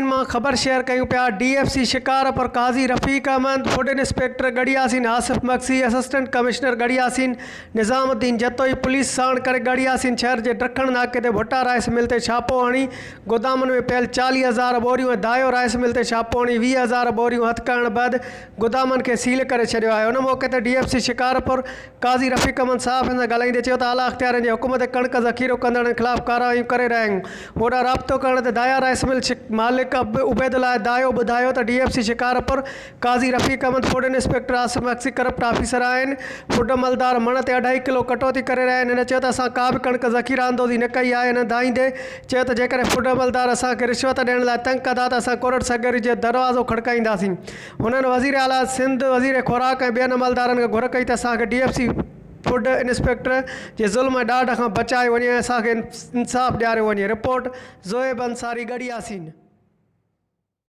मां ख़बर शेयर कयूं पिया। DFC Shikarpur Kazi Rafiq Ahmed, food inspector Garhi Yasin Asif Maksi, assistant commissioner Garhi Yasin Nizamuddin Jatoi police साण करे गड़ियासीन शहर के ॾखण नाके ते भुट्टा राइस मिल ते छापो हणी गोदामनि में पियल 40,000 बोरियूं ऐं दायो राइस मिल ते छापो हणी 20,000 बोरियूं हथ करण बैदि गोदामनि खे सील करे छॾियो आहे। उन मौक़े ते डीएफसी शिकारपुर काज़ी रफ़ीक अहमद साहब सां ॻाल्हाईंदे चयो त आला अख़्तियारनि जे हुकुम ते कणिक ज़ख़ीरो कंदड़नि ख़िलाफ़ कार्रवाई करे रहिया आहियूं। होॾां राब्तो करण ते दाया राइस मिल मालिक उबैदुल्ला दायो ॿुधायो त DFC Shikarpur Kazi Rafiq Ahmed, food inspector Asif Maksi corrupt officer आहिनि। फूड मलदार मण ते 2.5 किलो कटौती करे रहिया आहिनि। हिन चयो त असां का बि कणिक ज़ख़ीरा अंदोज़ी न कई आहे। हिन दाईंदे चयो त जेकॾहिं फूड मलदार असांखे रिश्वत ॾियण लाइ तंग कंदा त असां कोर्ट कचहरी जो दरवाज़ो खड़काईंदासीं। हुननि वज़ीर आला सिंध, वज़ीर खुराक ऐं ॿियनि मलदारनि खे घुर कई त असांखे डीएफसी फूड इंस्पेक्टर जे ज़ुल्म ऐं ॾाढ खां बचाए वञे, असांखे इंसाफ़ ॾियारियो वञे। रिपोर्ट ज़ोएब अंसारी गड़ियासीन।